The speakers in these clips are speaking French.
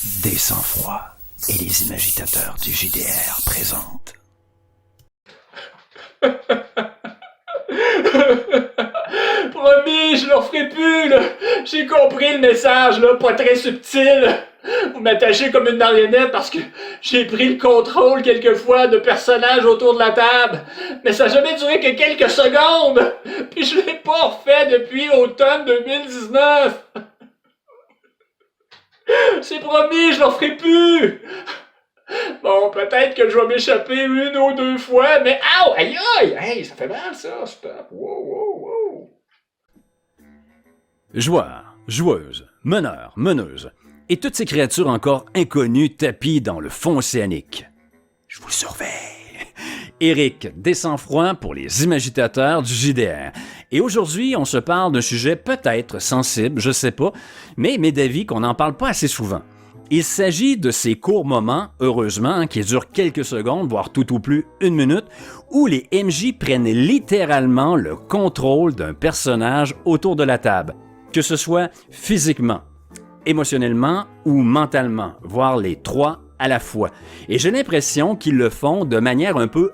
Des sang-froid et les imagitateurs du JDR présentent. Promis, je leur ferai plus, là. J'ai compris le message, là, pas très subtil. Vous m'attachez comme une marionnette parce que j'ai pris le contrôle quelquefois de personnages autour de la table. Mais ça n'a jamais duré que quelques secondes. Puis je l'ai pas refait depuis automne 2019. C'est promis, je leur ferai plus. Bon, peut-être que je vais m'échapper une ou deux fois, mais aïe, aïe, aïe, hey, ça fait mal ça, stop, wow, wow, wow. Joueurs, joueuses, meneurs, meneuses, et toutes ces créatures encore inconnues tapies dans le fond océanique. Je vous surveille. Éric, des sang-froid pour les imagitateurs du JDR. Et aujourd'hui, on se parle d'un sujet peut-être sensible, je sais pas, mais m'est d'avis qu'on n'en parle pas assez souvent. Il s'agit de ces courts moments, heureusement, qui durent quelques secondes, voire tout au plus une minute, où les MJ prennent littéralement le contrôle d'un personnage autour de la table, que ce soit physiquement, émotionnellement ou mentalement, voire les trois à la fois. Et j'ai l'impression qu'ils le font de manière un peu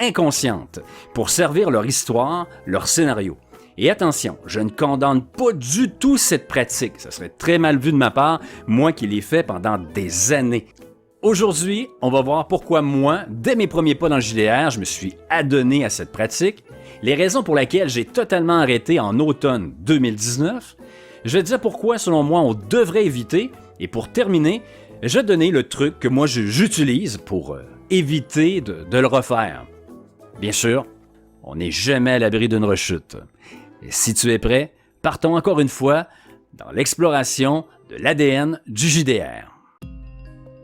inconsciente, pour servir leur histoire, leur scénario. Et attention, je ne condamne pas du tout cette pratique. Ça serait très mal vu de ma part, moi qui l'ai fait pendant des années. Aujourd'hui, on va voir pourquoi moi, dès mes premiers pas dans le JDR, je me suis adonné à cette pratique, les raisons pour lesquelles j'ai totalement arrêté en automne 2019. Je vais dire pourquoi, selon moi, on devrait éviter. Et pour terminer, je vais donner le truc que moi j'utilise pour éviter de le refaire. Bien sûr, on n'est jamais à l'abri d'une rechute. Et si tu es prêt, partons encore une fois dans l'exploration de l'ADN du JDR.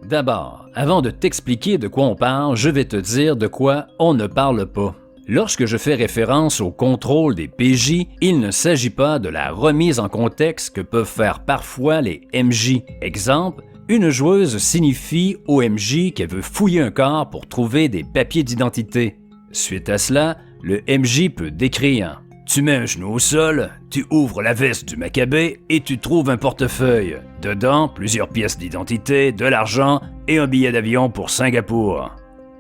D'abord, avant de t'expliquer de quoi on parle, je vais te dire de quoi on ne parle pas. Lorsque je fais référence au contrôle des PJ, il ne s'agit pas de la remise en contexte que peuvent faire parfois les MJ. Exemple, une joueuse signifie au MJ qu'elle veut fouiller un corps pour trouver des papiers d'identité. Suite à cela, le MJ peut décrire « Tu mets un genou au sol, tu ouvres la veste du Maccabée et tu trouves un portefeuille. Dedans, plusieurs pièces d'identité, de l'argent et un billet d'avion pour Singapour. »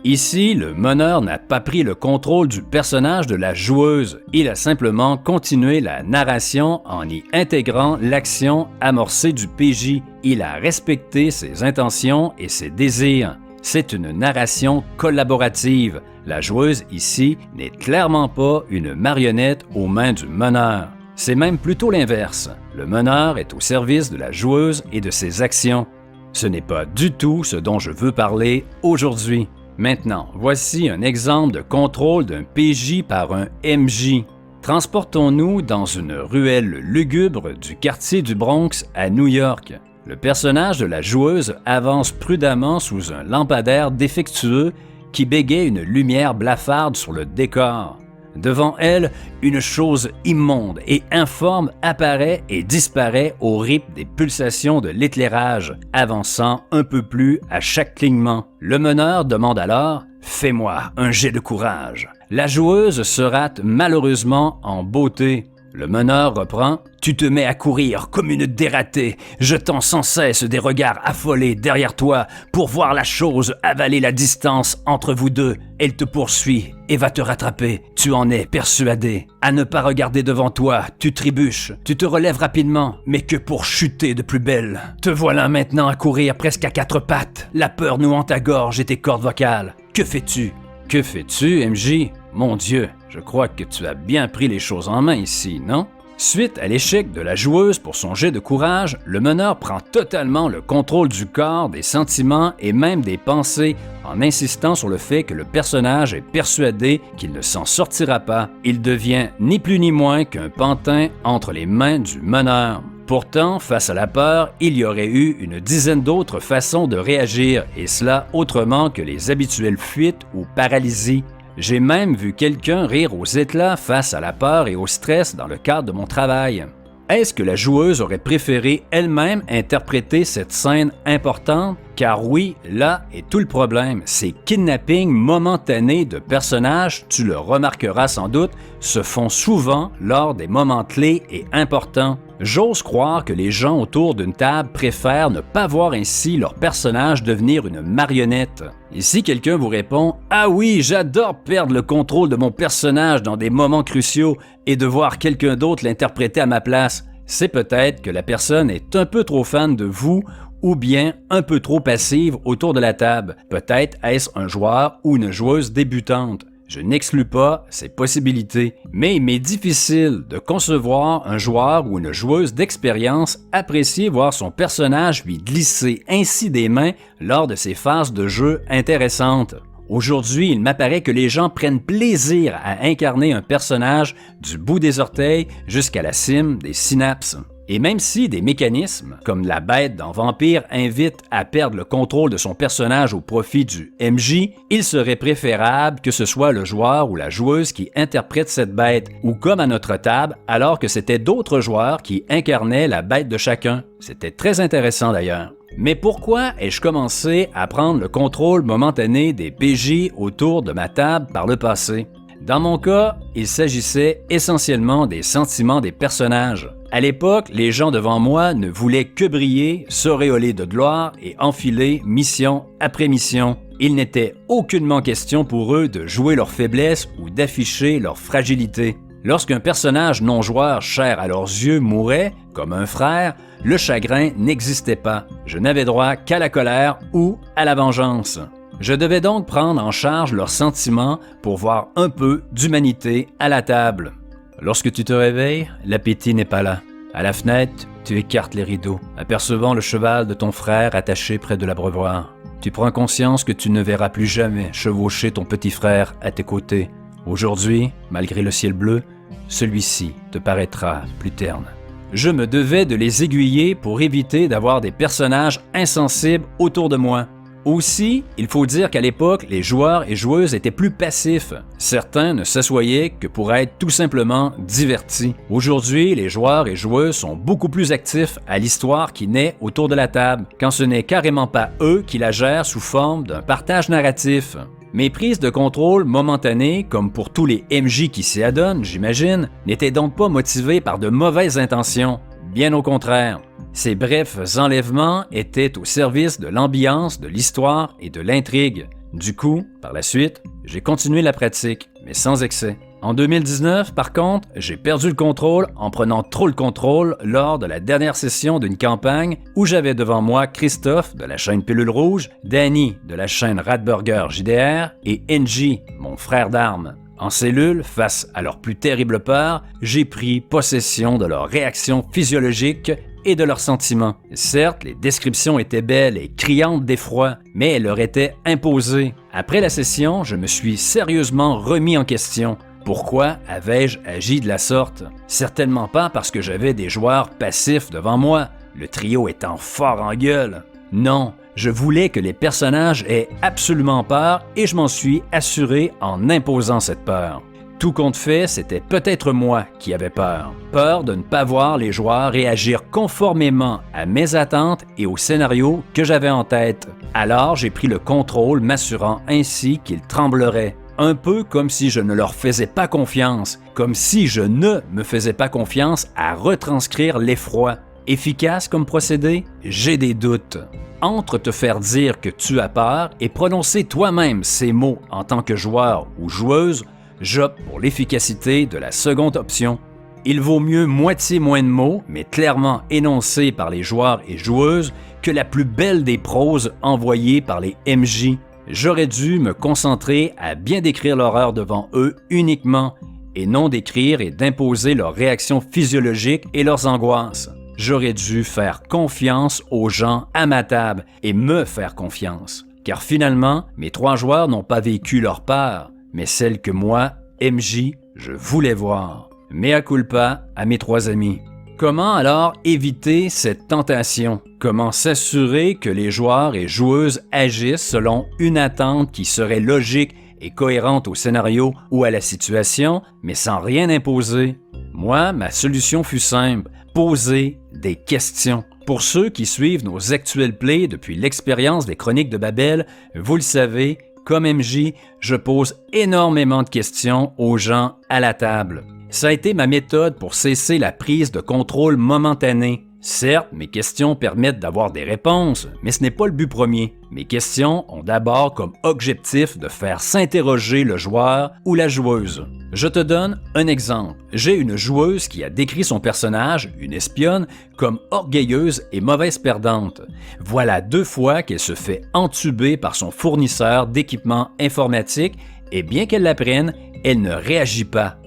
Ici, le meneur n'a pas pris le contrôle du personnage de la joueuse. Il a simplement continué la narration en y intégrant l'action amorcée du PJ. Il a respecté ses intentions et ses désirs. C'est une narration collaborative. La joueuse ici n'est clairement pas une marionnette aux mains du meneur. C'est même plutôt l'inverse. Le meneur est au service de la joueuse et de ses actions. Ce n'est pas du tout ce dont je veux parler aujourd'hui. Maintenant, voici un exemple de contrôle d'un PJ par un MJ. Transportons-nous dans une ruelle lugubre du quartier du Bronx à New York. Le personnage de la joueuse avance prudemment sous un lampadaire défectueux qui bégaye une lumière blafarde sur le décor. Devant elle, une chose immonde et informe apparaît et disparaît au rythme des pulsations de l'éclairage, avançant un peu plus à chaque clignement. Le meneur demande alors « Fais-moi un jet de courage ». La joueuse se rate malheureusement en beauté. Le meneur reprend « Tu te mets à courir comme une dératée, jetant sans cesse des regards affolés derrière toi pour voir la chose avaler la distance entre vous deux. Elle te poursuit et va te rattraper, tu en es persuadé. À ne pas regarder devant toi, tu trébuches, tu te relèves rapidement, mais que pour chuter de plus belle. Te voilà maintenant à courir presque à quatre pattes, la peur nouant ta gorge et tes cordes vocales. Que fais-tu? » Que fais-tu, MJ? Mon Dieu, je crois que tu as bien pris les choses en main ici, non? Suite à l'échec de la joueuse pour son jet de courage, le meneur prend totalement le contrôle du corps, des sentiments et même des pensées en insistant sur le fait que le personnage est persuadé qu'il ne s'en sortira pas. Il devient ni plus ni moins qu'un pantin entre les mains du meneur. Pourtant, face à la peur, il y aurait eu une dizaine d'autres façons de réagir, et cela autrement que les habituelles fuites ou paralysies. J'ai même vu quelqu'un rire aux éclats face à la peur et au stress dans le cadre de mon travail. Est-ce que la joueuse aurait préféré elle-même interpréter cette scène importante? Car oui, là est tout le problème. Ces kidnappings momentanés de personnages, tu le remarqueras sans doute, se font souvent lors des moments clés et importants. J'ose croire que les gens autour d'une table préfèrent ne pas voir ainsi leur personnage devenir une marionnette. Et si quelqu'un vous répond « Ah oui, j'adore perdre le contrôle de mon personnage dans des moments cruciaux et de voir quelqu'un d'autre l'interpréter à ma place », c'est peut-être que la personne est un peu trop fan de vous ou bien un peu trop passive autour de la table. Peut-être est-ce un joueur ou une joueuse débutante. Je n'exclus pas ces possibilités, mais il m'est difficile de concevoir un joueur ou une joueuse d'expérience apprécier voir son personnage lui glisser ainsi des mains lors de ces phases de jeu intéressantes. Aujourd'hui, il m'apparaît que les gens prennent plaisir à incarner un personnage du bout des orteils jusqu'à la cime des synapses. Et même si des mécanismes, comme la bête dans Vampire, invitent à perdre le contrôle de son personnage au profit du MJ, il serait préférable que ce soit le joueur ou la joueuse qui interprète cette bête, ou comme à notre table, alors que c'était d'autres joueurs qui incarnaient la bête de chacun. C'était très intéressant d'ailleurs. Mais pourquoi ai-je commencé à prendre le contrôle momentané des PJ autour de ma table par le passé? Dans mon cas, il s'agissait essentiellement des sentiments des personnages. À l'époque, les gens devant moi ne voulaient que briller, s'auréoler de gloire et enfiler mission après mission. Il n'était aucunement question pour eux de jouer leur faiblesse ou d'afficher leur fragilité. Lorsqu'un personnage non-joueur cher à leurs yeux mourait, comme un frère, le chagrin n'existait pas. Je n'avais droit qu'à la colère ou à la vengeance. Je devais donc prendre en charge leurs sentiments pour voir un peu d'humanité à la table. Lorsque tu te réveilles, l'appétit n'est pas là. À la fenêtre, tu écartes les rideaux, apercevant le cheval de ton frère attaché près de l'abreuvoir. Tu prends conscience que tu ne verras plus jamais chevaucher ton petit frère à tes côtés. Aujourd'hui, malgré le ciel bleu, celui-ci te paraîtra plus terne. Je me devais de les aiguiller pour éviter d'avoir des personnages insensibles autour de moi. Aussi, il faut dire qu'à l'époque, les joueurs et joueuses étaient plus passifs. Certains ne s'assoyaient que pour être tout simplement divertis. Aujourd'hui, les joueurs et joueuses sont beaucoup plus actifs à l'histoire qui naît autour de la table, quand ce n'est carrément pas eux qui la gèrent sous forme d'un partage narratif. Mes prises de contrôle momentanées, comme pour tous les MJ qui s'y adonnent, j'imagine, n'étaient donc pas motivées par de mauvaises intentions. Bien au contraire. Ces brefs enlèvements étaient au service de l'ambiance, de l'histoire et de l'intrigue. Du coup, par la suite, j'ai continué la pratique, mais sans excès. En 2019, par contre, j'ai perdu le contrôle en prenant trop le contrôle lors de la dernière session d'une campagne où j'avais devant moi Christophe de la chaîne Pilule Rouge, Danny de la chaîne Ratburger JDR et NJ, mon frère d'armes. En cellule, face à leur plus terrible peur, j'ai pris possession de leurs réactions physiologiques et de leurs sentiments. Certes, les descriptions étaient belles et criantes d'effroi, mais elles leur étaient imposées. Après la session, je me suis sérieusement remis en question. Pourquoi avais-je agi de la sorte? Certainement pas parce que j'avais des joueurs passifs devant moi, le trio étant fort en gueule. Non, je voulais que les personnages aient absolument peur et je m'en suis assuré en imposant cette peur. Tout compte fait, c'était peut-être moi qui avais peur. Peur de ne pas voir les joueurs réagir conformément à mes attentes et au scénario que j'avais en tête. Alors, j'ai pris le contrôle, m'assurant ainsi qu'ils trembleraient. Un peu comme si je ne leur faisais pas confiance, comme si je ne me faisais pas confiance à retranscrire l'effroi. Efficace comme procédé? J'ai des doutes. Entre te faire dire que tu as peur et prononcer toi-même ces mots en tant que joueur ou joueuse, j'opte pour l'efficacité de la seconde option. Il vaut mieux moitié moins de mots, mais clairement énoncés par les joueurs et joueuses, que la plus belle des proses envoyées par les MJ. J'aurais dû me concentrer à bien décrire l'horreur devant eux uniquement, et non d'écrire et d'imposer leurs réactions physiologiques et leurs angoisses. J'aurais dû faire confiance aux gens à ma table et me faire confiance. Car finalement, mes 3 joueurs n'ont pas vécu leur peur, mais celle que moi, MJ, je voulais voir. Mea culpa à mes 3 amis. Comment alors éviter cette tentation? Comment s'assurer que les joueurs et joueuses agissent selon une attente qui serait logique et cohérente au scénario ou à la situation, mais sans rien imposer? Moi, ma solution fut simple, poser des questions. Pour ceux qui suivent nos actuels plays depuis l'expérience des Chroniques de Babel, vous le savez, comme MJ, je pose énormément de questions aux gens à la table. Ça a été ma méthode pour cesser la prise de contrôle momentanée. Certes, mes questions permettent d'avoir des réponses, mais ce n'est pas le but premier. Mes questions ont d'abord comme objectif de faire s'interroger le joueur ou la joueuse. Je te donne un exemple. J'ai une joueuse qui a décrit son personnage, une espionne, comme orgueilleuse et mauvaise perdante. Voilà 2 fois qu'elle se fait entuber par son fournisseur d'équipements informatiques et bien qu'elle l'apprenne, elle ne réagit pas.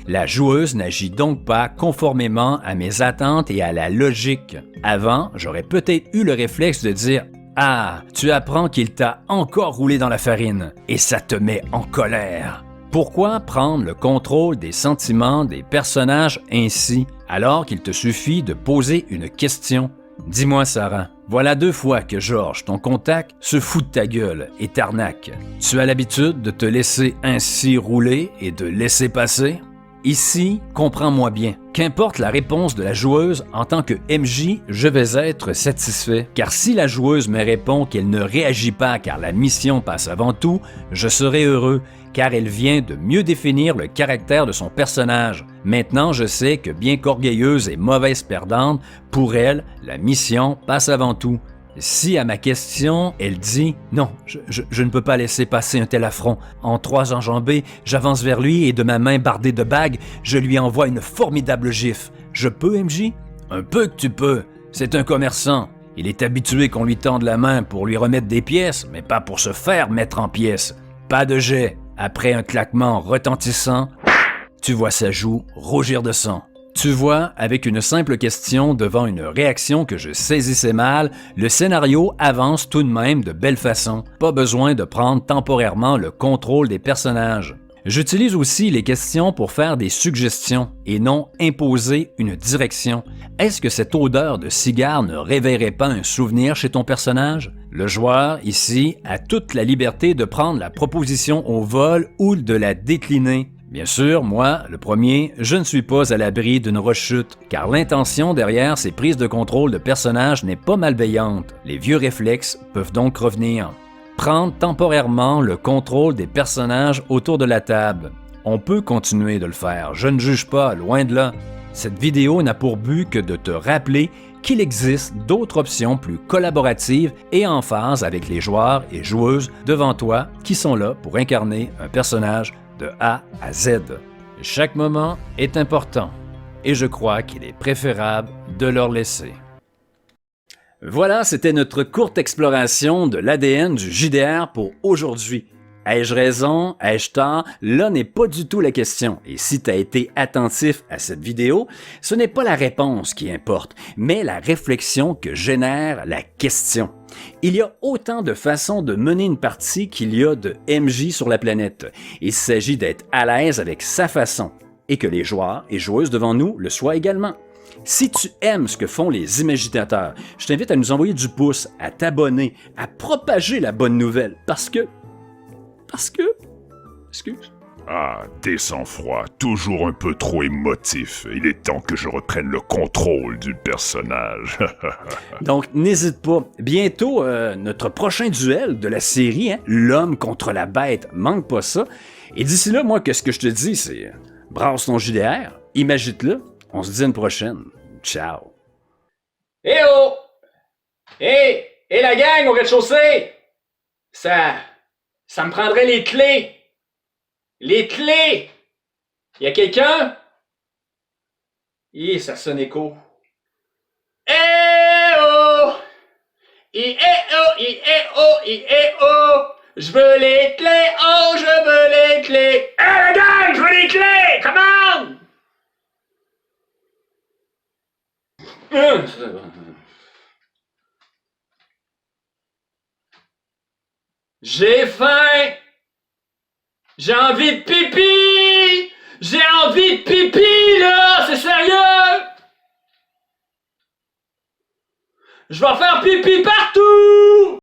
La joueuse n'agit donc pas conformément à mes attentes et à la logique. Avant, j'aurais peut-être eu le réflexe de dire « Ah, tu apprends qu'il t'a encore roulé dans la farine et ça te met en colère. » Pourquoi prendre le contrôle des sentiments des personnages ainsi, alors qu'il te suffit de poser une question? Dis-moi, Sarah, voilà 2 fois que Georges, ton contact, se fout de ta gueule et t'arnaque. Tu as l'habitude de te laisser ainsi rouler et de laisser passer? Ici, comprends-moi bien. Qu'importe la réponse de la joueuse, en tant que MJ, je vais être satisfait. Car si la joueuse me répond qu'elle ne réagit pas car la mission passe avant tout, je serai heureux, car elle vient de mieux définir le caractère de son personnage. Maintenant, je sais que bien qu'orgueilleuse et mauvaise perdante, pour elle, la mission passe avant tout. Si à ma question, elle dit « Non, je ne peux pas laisser passer un tel affront. En 3 enjambées, j'avance vers lui et de ma main bardée de bagues, je lui envoie une formidable gifle. Je peux, MJ? » « Un peu que tu peux. C'est un commerçant. Il est habitué qu'on lui tende la main pour lui remettre des pièces, mais pas pour se faire mettre en pièces. Pas de jet. Après un claquement retentissant, tu vois sa joue rougir de sang. Tu vois, avec une simple question devant une réaction que je saisissais mal, le scénario avance tout de même de belle façon. Pas besoin de prendre temporairement le contrôle des personnages. J'utilise aussi les questions pour faire des suggestions et non imposer une direction. Est-ce que cette odeur de cigare ne réveillerait pas un souvenir chez ton personnage? Le joueur, ici, a toute la liberté de prendre la proposition au vol ou de la décliner. Bien sûr, moi, le premier, je ne suis pas à l'abri d'une rechute, car l'intention derrière ces prises de contrôle de personnages n'est pas malveillante. Les vieux réflexes peuvent donc revenir. Prendre temporairement le contrôle des personnages autour de la table. On peut continuer de le faire, je ne juge pas, loin de là. Cette vidéo n'a pour but que de te rappeler qu'il existe d'autres options plus collaboratives et en phase avec les joueurs et joueuses devant toi qui sont là pour incarner un personnage de A à Z. Chaque moment est important et je crois qu'il est préférable de leur laisser. Voilà, c'était notre courte exploration de l'ADN du JDR pour aujourd'hui. Ai-je raison? Ai-je tort? Là n'est pas du tout la question. Et si tu as été attentif à cette vidéo, ce n'est pas la réponse qui importe, mais la réflexion que génère la question. Il y a autant de façons de mener une partie qu'il y a de MJ sur la planète. Il s'agit d'être à l'aise avec sa façon et que les joueurs et joueuses devant nous le soient également. Si tu aimes ce que font les imaginateurs, je t'invite à nous envoyer du pouce, à t'abonner, à propager la bonne nouvelle, parce que... Excuse. Ah, tes sang-froid, toujours un peu trop émotif. Il est temps que je reprenne le contrôle du personnage. Donc, n'hésite pas. Bientôt, notre prochain duel de la série, l'homme contre la bête, manque pas ça. Et d'ici là, moi, qu'est-ce que je te dis, c'est... brasse ton JDR, imagine-le, on se dit à une prochaine. Ciao. Eh oh! Hey! Hey la gang au rez-de-chaussée! Ça me prendrait les clés! Les clés! Y a quelqu'un? Ça sonne écho. Eh oh! Eh oh! Je veux les clés! Oh, je veux les clés! Eh la gang, je veux les clés! Come on! J'ai faim! J'ai envie de pipi! J'ai envie de pipi, là! C'est sérieux! Je vais faire pipi partout!